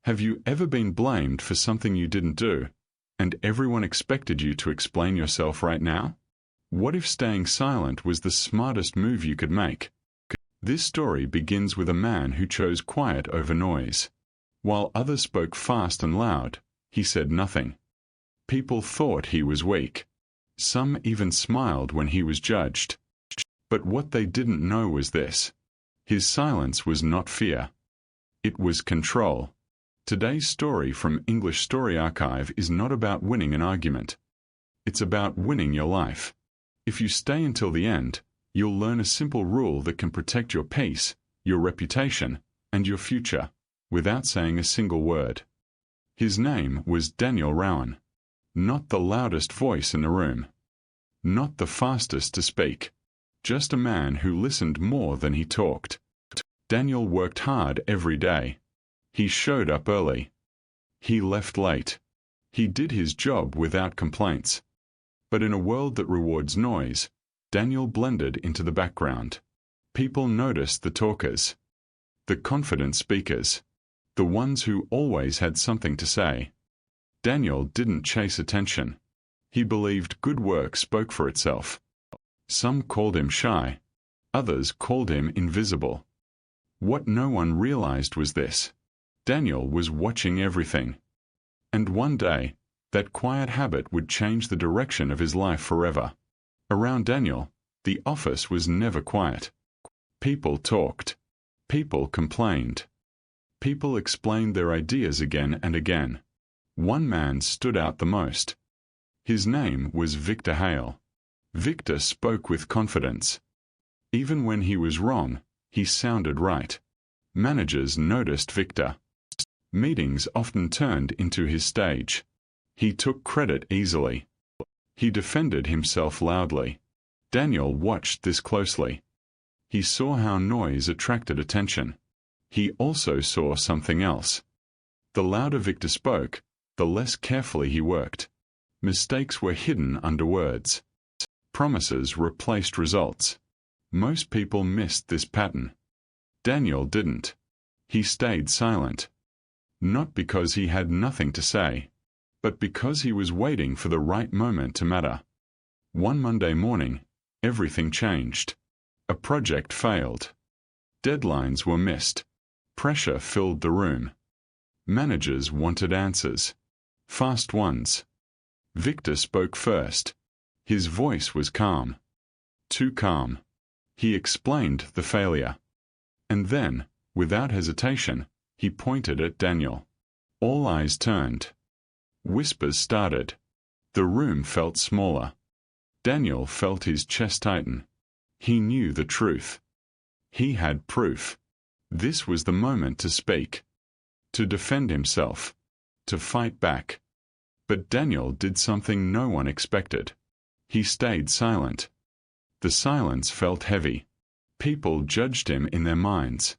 Have you ever been blamed for something you didn't do, and everyone expected you to explain yourself right now? What if staying silent was the smartest move you could make? This story begins with a man who chose quiet over noise. While others spoke fast and loud, he said nothing. People thought he was weak. Some even smiled when he was judged. But what they didn't know was this: his silence was not fear. It was control. Today's story from English Story Archive is not about winning an argument. It's about winning your life. If you stay until the end, you'll learn a simple rule that can protect your peace, your reputation, and your future, without saying a single word. His name was Daniel Rowan. Not the loudest voice in the room. Not the fastest to speak. Just a man who listened more than he talked. Daniel worked hard every day. He showed up early. He left late. He did his job without complaints. But in a world that rewards noise, Daniel blended into the background. People noticed the talkers, the confident speakers, the ones who always had something to say. Daniel didn't chase attention. He believed good work spoke for itself. Some called him shy. Others called him invisible. What no one realized was this: Daniel was watching everything. And one day, that quiet habit would change the direction of his life forever. Around Daniel, the office was never quiet. People talked. People complained. People explained their ideas again and again. One man stood out the most. His name was Victor Hale. Victor spoke with confidence. Even when he was wrong, he sounded right. Managers noticed Victor. Meetings often turned into his stage. He took credit easily. He defended himself loudly. Daniel watched this closely. He saw how noise attracted attention. He also saw something else. The louder Victor spoke, the less carefully he worked. Mistakes were hidden under words. Promises replaced results. Most people missed this pattern. Daniel didn't. He stayed silent. Not because he had nothing to say, but because he was waiting for the right moment to matter. One Monday morning, everything changed. A project failed. Deadlines were missed. Pressure filled the room. Managers wanted answers. Fast ones. Victor spoke first. His voice was calm. Too calm. He explained the failure. And then, without hesitation, he pointed at Daniel. All eyes turned. Whispers started. The room felt smaller. Daniel felt his chest tighten. He knew the truth. He had proof. This was the moment to speak. To defend himself. To fight back. But Daniel did something no one expected. He stayed silent. The silence felt heavy. People judged him in their minds.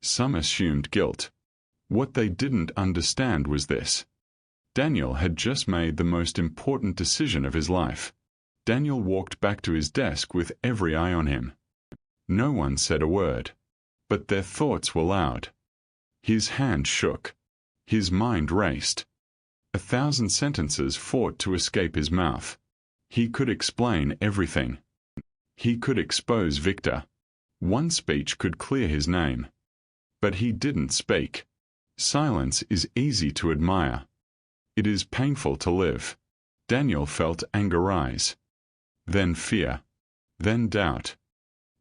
Some assumed guilt. What they didn't understand was this: Daniel had just made the most important decision of his life. Daniel walked back to his desk with every eye on him. No one said a word, but their thoughts were loud. His hand shook. His mind raced. 1,000 sentences fought to escape his mouth. He could explain everything. He could expose Victor. One speech could clear his name. But he didn't speak. Silence is easy to admire. It is painful to live. Daniel felt anger rise. Then fear. Then doubt.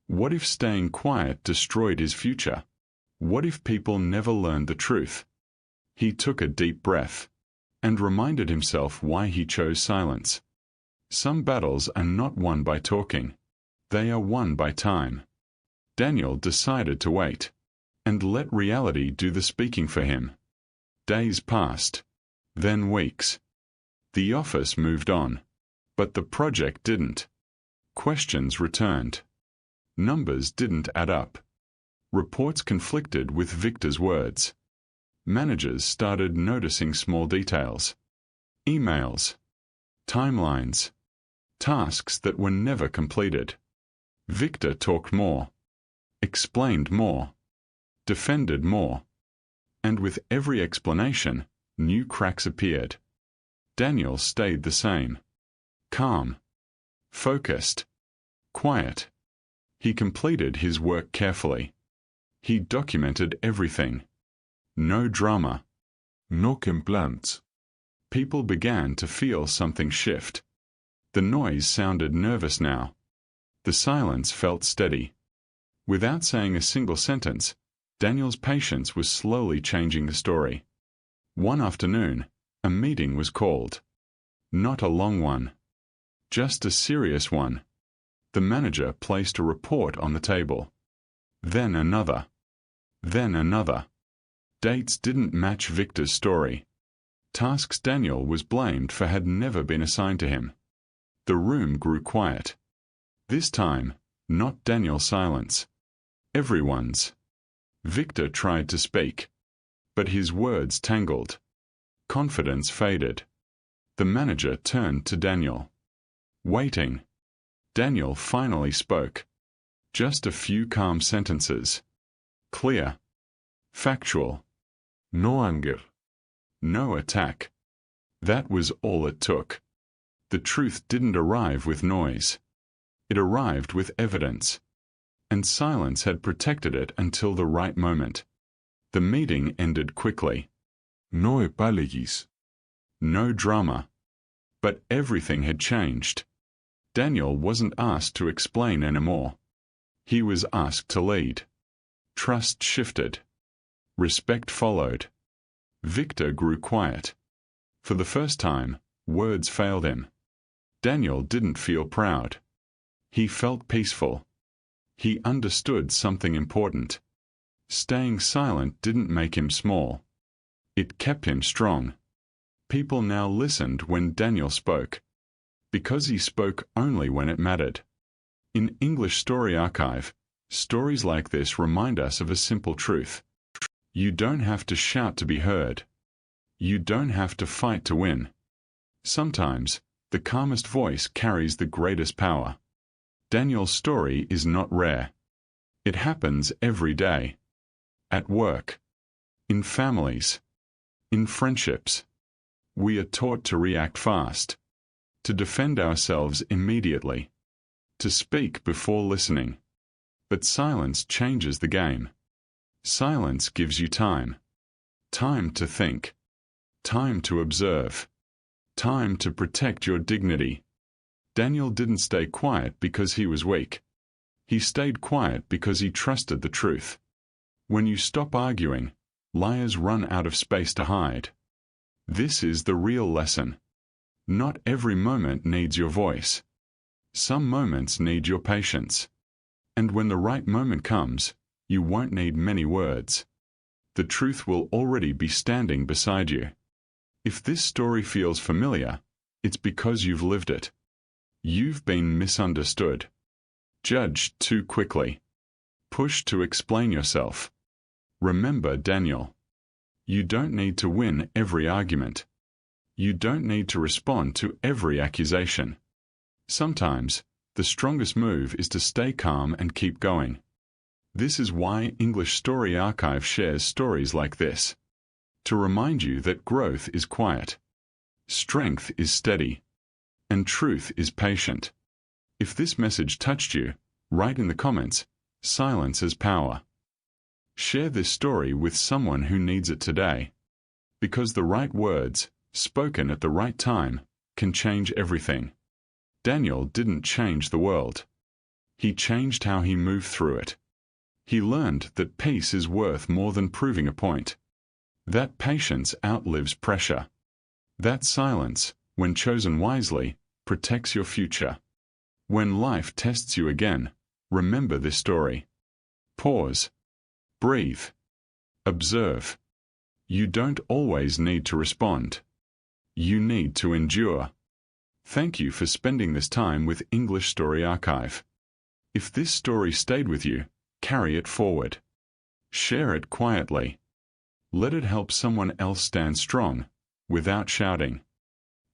What if staying quiet destroyed his future? What if people never learned the truth? He took a deep breath and reminded himself why he chose silence. Some battles are not won by talking. They are won by time. Daniel decided to wait and let reality do the speaking for him. Days passed. Then weeks. The office moved on. But the project didn't. Questions returned. Numbers didn't add up. Reports conflicted with Victor's words. Managers started noticing small details. Emails. Timelines. Tasks that were never completed. Victor talked more. Explained more. Defended more. And with every explanation, new cracks appeared. Daniel stayed the same. Calm. Focused. Quiet. He completed his work carefully. He documented everything. No drama. No complaints. People began to feel something shift. The noise sounded nervous now. The silence felt steady. Without saying a single sentence, Daniel's patience was slowly changing the story. One afternoon, a meeting was called. Not a long one. Just a serious one. The manager placed a report on the table. Then another. Then another. Dates didn't match Victor's story. Tasks Daniel was blamed for had never been assigned to him. The room grew quiet. This time, not Daniel's silence. Everyone's. Victor tried to speak, but his words tangled. Confidence faded. The manager turned to Daniel. Waiting. Daniel finally spoke. Just a few calm sentences. Clear. Factual. No anger. No attack. That was all it took. The truth didn't arrive with noise. It arrived with evidence. And silence had protected it until the right moment. The meeting ended quickly. No apologies. No drama. But everything had changed. Daniel wasn't asked to explain anymore. He was asked to lead. Trust shifted. Respect followed. Victor grew quiet. For the first time, words failed him. Daniel didn't feel proud. He felt peaceful. He understood something important. Staying silent didn't make him small. It kept him strong. People now listened when Daniel spoke. Because he spoke only when it mattered. In English Story Archive, stories like this remind us of a simple truth. You don't have to shout to be heard. You don't have to fight to win. Sometimes, the calmest voice carries the greatest power. Daniel's story is not rare. It happens every day. At work. In families. In friendships. We are taught to react fast. To defend ourselves immediately. To speak before listening. But silence changes the game. Silence gives you time. Time to think. Time to observe. Time to protect your dignity. Daniel didn't stay quiet because he was weak. He stayed quiet because he trusted the truth. When you stop arguing, liars run out of space to hide. This is the real lesson. Not every moment needs your voice. Some moments need your patience. And when the right moment comes, you won't need many words. The truth will already be standing beside you. If this story feels familiar, it's because you've lived it. You've been misunderstood. Judged too quickly. Pushed to explain yourself. Remember Daniel. You don't need to win every argument. You don't need to respond to every accusation. Sometimes, the strongest move is to stay calm and keep going. This is why English Story Archive shares stories like this. To remind you that growth is quiet. Strength is steady. And truth is patient. If this message touched you, write in the comments, silence is power. Share this story with someone who needs it today. Because the right words, spoken at the right time, can change everything. Daniel didn't change the world. He changed how he moved through it. He learned that peace is worth more than proving a point. That patience outlives pressure. That silence, when chosen wisely, protects your future. When life tests you again, remember this story. Pause. Breathe. Observe. You don't always need to respond. You need to endure. Thank you for spending this time with English Story Archive. If this story stayed with you, carry it forward. Share it quietly. Let it help someone else stand strong, without shouting.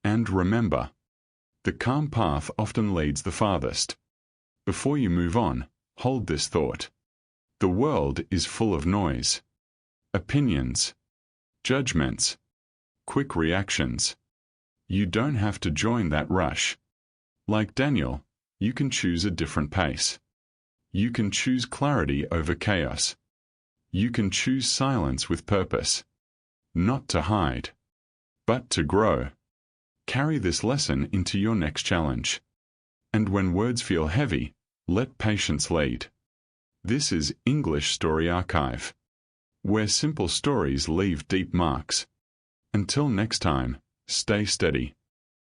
And remember, the calm path often leads the farthest. Before you move on, hold this thought. The world is full of noise. Opinions, judgments, quick reactions. You don't have to join that rush. Like Daniel, you can choose a different pace. You can choose clarity over chaos. You can choose silence with purpose. Not to hide, but to grow. Carry this lesson into your next challenge. And when words feel heavy, let patience lead. This is English Story Archive, where simple stories leave deep marks. Until next time, stay steady.